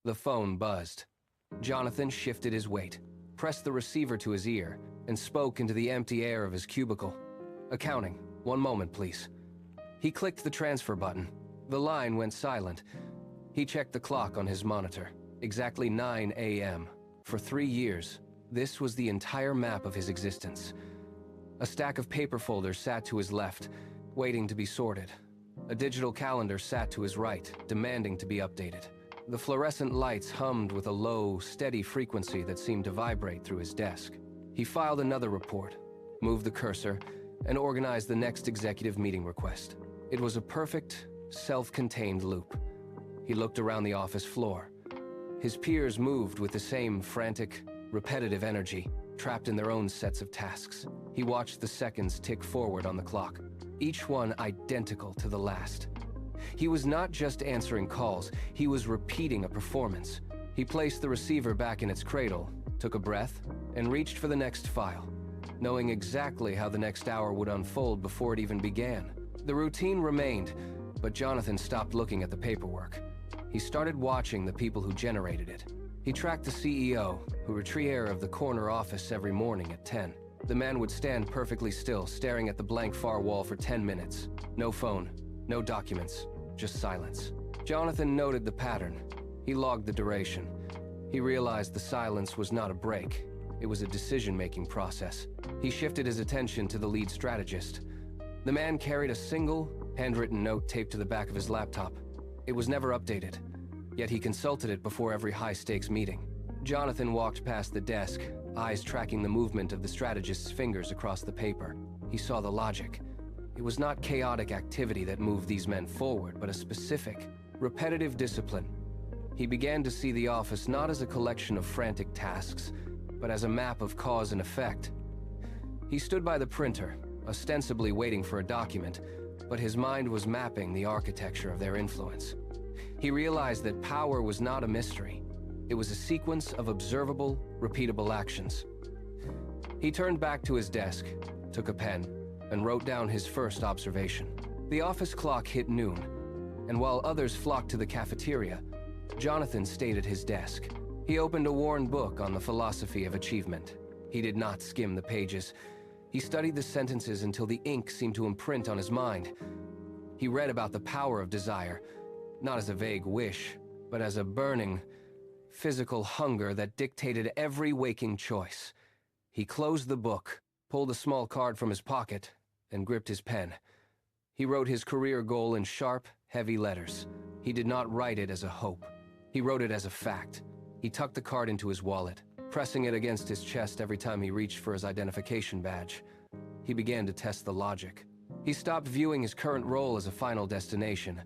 The phone buzzed. Jonathan shifted his weight, pressed the receiver to his ear, and spoke into the empty air of his cubicle. "Accounting, 1 moment, please." He clicked the transfer button. The line went silent. He checked the clock on his monitor. Exactly 9 a.m. For 3 years, this was the entire map of his existence. A stack of paper folders sat to his left, waiting to be sorted. A digital calendar sat to his right, demanding to be updated. The fluorescent lights hummed with a low, steady frequency that seemed to vibrate through his desk. He filed another report, moved the cursor, and organized the next executive meeting request. It was a perfect, self-contained loop. He looked around the office floor. His peers moved with the same frantic, repetitive energy, trapped in their own sets of tasks. He watched the seconds tick forward on the clock, each one identical to the last. He was not just answering calls, he was repeating a performance. He placed the receiver back in its cradle, took a breath, and reached for the next file, knowing exactly how the next hour would unfold before it even began. The routine remained, but Jonathan stopped looking at the paperwork. He started watching the people who generated it. He tracked the CEO, who retrieved air of the corner office every morning at 10. The man would stand perfectly still, staring at the blank far wall for 10 minutes. No phone, no documents, just silence. Jonathan noted the pattern. He logged the duration. He realized the silence was not a break. It was a decision-making process. He shifted his attention to the lead strategist. The man carried a single, handwritten note taped to the back of his laptop. It was never updated, yet he consulted it before every high-stakes meeting. Jonathan walked past the desk, eyes tracking the movement of the strategist's fingers across the paper. He saw the logic. It was not chaotic activity that moved these men forward, but a specific, repetitive discipline. He began to see the office not as a collection of frantic tasks, but as a map of cause and effect. He stood by the printer, ostensibly waiting for a document, but his mind was mapping the architecture of their influence. He realized that power was not a mystery. It was a sequence of observable, repeatable actions. He turned back to his desk, took a pen, and wrote down his first observation. The office clock hit noon, and while others flocked to the cafeteria, Jonathan stayed at his desk. He opened a worn book on the philosophy of achievement. He did not skim the pages. He studied the sentences until the ink seemed to imprint on his mind. He read about the power of desire, not as a vague wish, but as a burning, physical hunger that dictated every waking choice. He closed the book, pulled a small card from his pocket, and gripped his pen. He wrote his career goal in sharp, heavy letters. He did not write it as a hope. He wrote it as a fact. He tucked the card into his wallet, pressing it against his chest every time he reached for his identification badge. He began to test the logic. He stopped viewing his current role as a final destination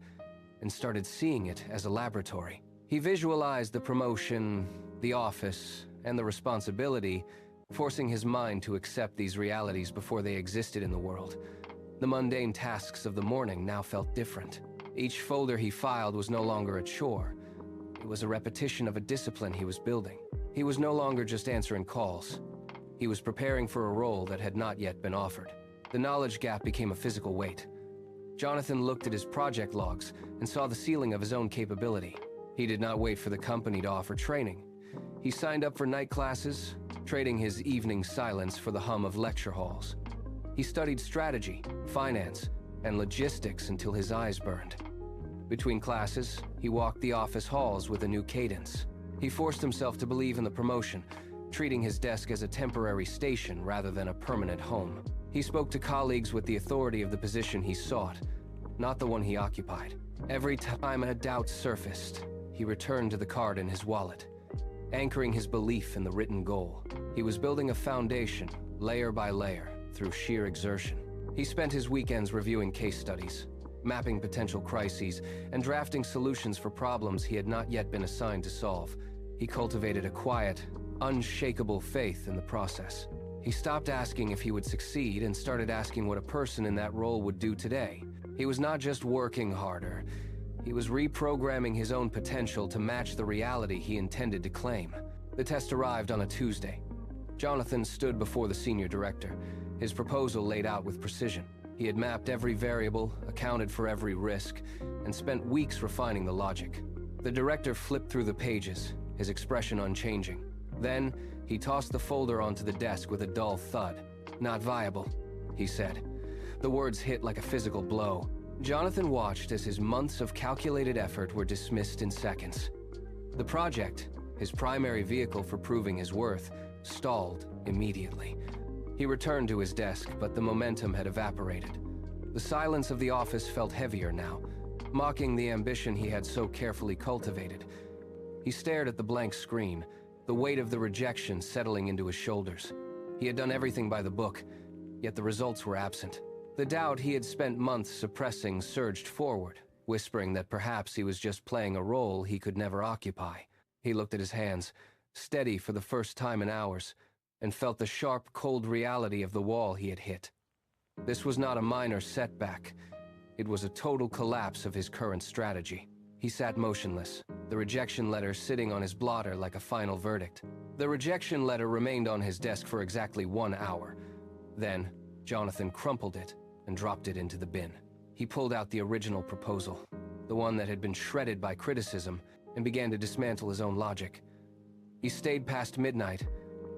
and started seeing it as a laboratory. He visualized the promotion, the office, and the responsibility, forcing his mind to accept these realities before they existed in the world. The mundane tasks of the morning now felt different. Each folder he filed was no longer a chore. It was a repetition of a discipline he was building. He was no longer just answering calls. He was preparing for a role that had not yet been offered. The knowledge gap became a physical weight. Jonathan looked at his project logs and saw the ceiling of his own capability. He did not wait for the company to offer training. He signed up for night classes, trading his evening silence for the hum of lecture halls. He studied strategy, finance, and logistics until his eyes burned. Between classes, he walked the office halls with a new cadence. He forced himself to believe in the promotion, treating his desk as a temporary station rather than a permanent home. He spoke to colleagues with the authority of the position he sought, not the one he occupied. Every time a doubt surfaced, he returned to the card in his wallet, anchoring his belief in the written goal. He was building a foundation, layer by layer, through sheer exertion. He spent his weekends reviewing case studies, mapping potential crises, and drafting solutions for problems he had not yet been assigned to solve. He cultivated a quiet, unshakable faith in the process. He stopped asking if he would succeed and started asking what a person in that role would do today. He was not just working harder, he was reprogramming his own potential to match the reality he intended to claim. The test arrived on a Tuesday. Jonathan stood before the senior director, his proposal laid out with precision. He had mapped every variable, accounted for every risk, and spent weeks refining the logic. The director flipped through the pages, his expression unchanging. Then, he tossed the folder onto the desk with a dull thud. "Not viable," he said. The words hit like a physical blow. Jonathan watched as his months of calculated effort were dismissed in seconds. The project, his primary vehicle for proving his worth, stalled immediately. He returned to his desk, but the momentum had evaporated. The silence of the office felt heavier now, mocking the ambition he had so carefully cultivated. He stared at the blank screen, the weight of the rejection settling into his shoulders. He had done everything by the book, yet the results were absent. The doubt he had spent months suppressing surged forward, whispering that perhaps he was just playing a role he could never occupy. He looked at his hands, steady for the first time in hours, and felt the sharp, cold reality of the wall he had hit. This was not a minor setback. It was a total collapse of his current strategy. He sat motionless, the rejection letter sitting on his blotter like a final verdict. The rejection letter remained on his desk for exactly 1 hour. Then, Jonathan crumpled it and dropped it into the bin. He pulled out the original proposal, the one that had been shredded by criticism, and began to dismantle his own logic. He stayed past midnight,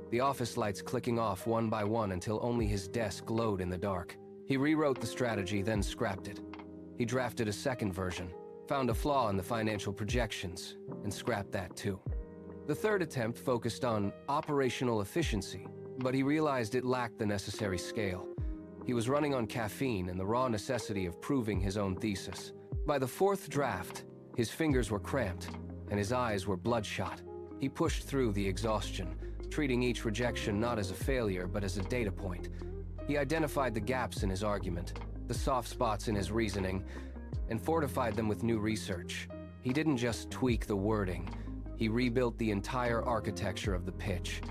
the office lights clicking off one by one until only his desk glowed in the dark. He rewrote the strategy, then scrapped it. He drafted a second version, found a flaw in the financial projections, and scrapped that too. The third attempt focused on operational efficiency, but he realized it lacked the necessary scale. He was running on caffeine and the raw necessity of proving his own thesis. By the fourth draft, his fingers were cramped, and his eyes were bloodshot. He pushed through the exhaustion, treating each rejection not as a failure but as a data point. He identified the gaps in his argument, the soft spots in his reasoning, and fortified them with new research. He didn't just tweak the wording, he rebuilt the entire architecture of the pitch.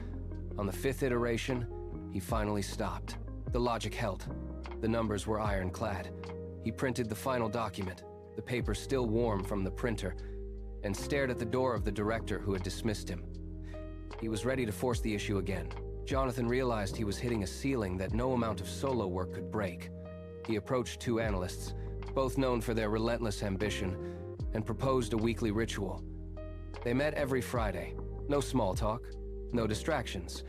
On the fifth iteration, he finally stopped. The logic held. The numbers were ironclad. He printed the final document, the paper still warm from the printer, and stared at the door of the director who had dismissed him. He was ready to force the issue again. Jonathan realized he was hitting a ceiling that no amount of solo work could break. He approached two analysts, both known for their relentless ambition, and proposed a weekly ritual. They met every Friday. No small talk, no distractions.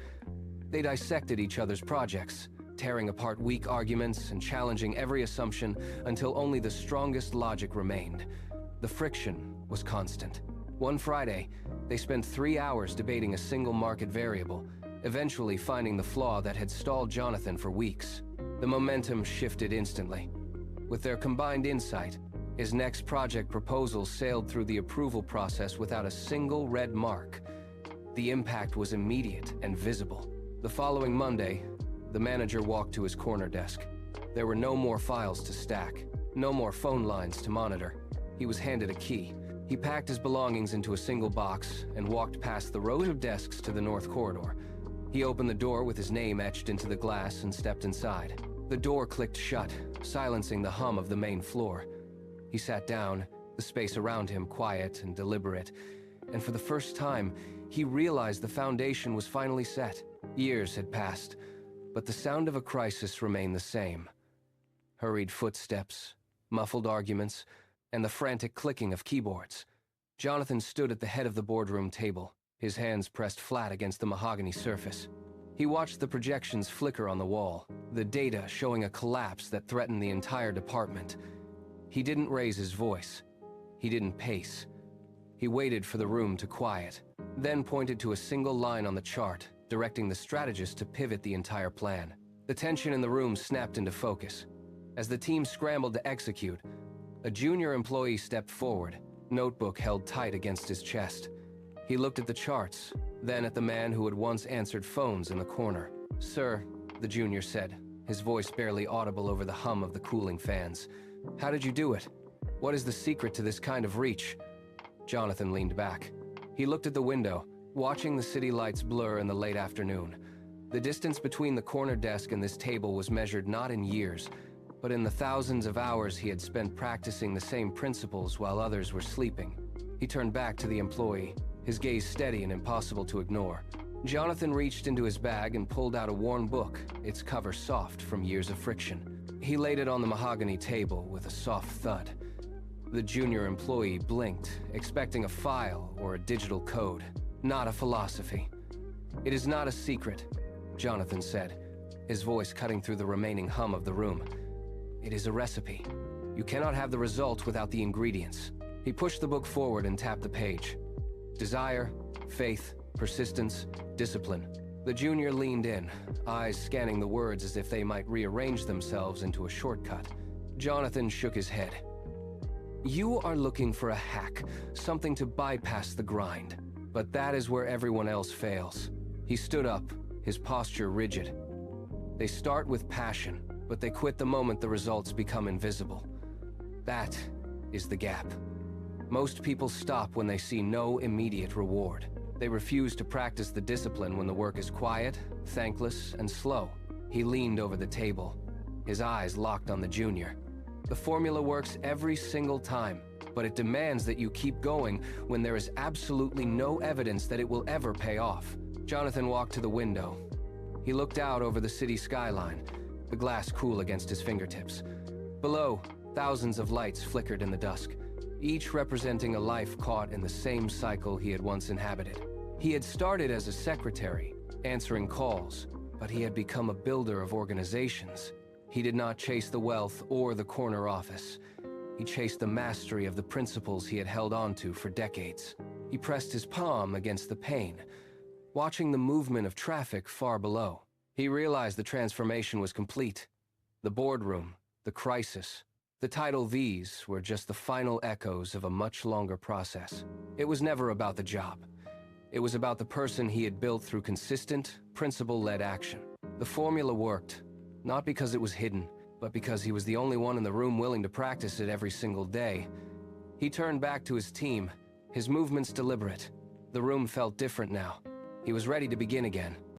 They dissected each other's projects, tearing apart weak arguments and challenging every assumption until only the strongest logic remained. The friction was constant. One Friday, they spent 3 hours debating a single market variable, eventually finding the flaw that had stalled Jonathan for weeks. The momentum shifted instantly. With their combined insight, his next project proposal sailed through the approval process without a single red mark. The impact was immediate and visible. The following Monday, the manager walked to his corner desk. There were no more files to stack, no more phone lines to monitor. He was handed a key. He packed his belongings into a single box and walked past the rows of desks to the north corridor. He opened the door with his name etched into the glass and stepped inside. The door clicked shut, silencing the hum of the main floor. He sat down, the space around him quiet and deliberate, and for the first time, he realized the foundation was finally set. Years had passed, but the sound of a crisis remained the same. Hurried footsteps, muffled arguments, and the frantic clicking of keyboards. Jonathan stood at the head of the boardroom table, his hands pressed flat against the mahogany surface. He watched the projections flicker on the wall, the data showing a collapse that threatened the entire department. He didn't raise his voice. He didn't pace. He waited for the room to quiet, then pointed to a single line on the chart, directing the strategist to pivot the entire plan. The tension in the room snapped into focus. As the team scrambled to execute, a junior employee stepped forward, notebook held tight against his chest. He looked at the charts, then at the man who had once answered phones in the corner. "Sir," the junior said, his voice barely audible over the hum of the cooling fans. "How did you do it? What is the secret to this kind of reach?" Jonathan leaned back. He looked at the window, watching the city lights blur in the late afternoon. The distance between the corner desk and this table was measured not in years, but in the thousands of hours he had spent practicing the same principles while others were sleeping. He turned back to the employee, his gaze steady and impossible to ignore. Jonathan reached into his bag and pulled out a worn book, its cover soft from years of friction. He laid it on the mahogany table with a soft thud. The junior employee blinked, expecting a file or a digital code, not a philosophy. "It is not a secret," Jonathan said, his voice cutting through the remaining hum of the room. "It is a recipe. You cannot have the result without the ingredients." He pushed the book forward and tapped the page. Desire, faith, persistence, discipline. The junior leaned in, eyes scanning the words as if they might rearrange themselves into a shortcut. Jonathan shook his head. "You are looking for a hack, something to bypass the grind. But that is where everyone else fails." He stood up, his posture rigid. "They start with passion, but they quit the moment the results become invisible. That is the gap. Most people stop when they see no immediate reward. They refuse to practice the discipline when the work is quiet, thankless, and slow." He leaned over the table, his eyes locked on the junior. "The formula works every single time, but it demands that you keep going when there is absolutely no evidence that it will ever pay off." Jonathan walked to the window. He looked out over the city skyline, the glass cool against his fingertips. Below, thousands of lights flickered in the dusk, each representing a life caught in the same cycle he had once inhabited. He had started as a secretary, answering calls, but he had become a builder of organizations. He did not chase the wealth or the corner office. He chased the mastery of the principles he had held onto for decades. He pressed his palm against the pane, watching the movement of traffic far below. He realized the transformation was complete. The boardroom, the crisis, the tidal V's were just the final echoes of a much longer process. It was never about the job. It was about the person he had built through consistent, principle-led action. The formula worked, not because it was hidden, but because he was the only one in the room willing to practice it every single day. He turned back to his team, his movements deliberate. The room felt different now. He was ready to begin again.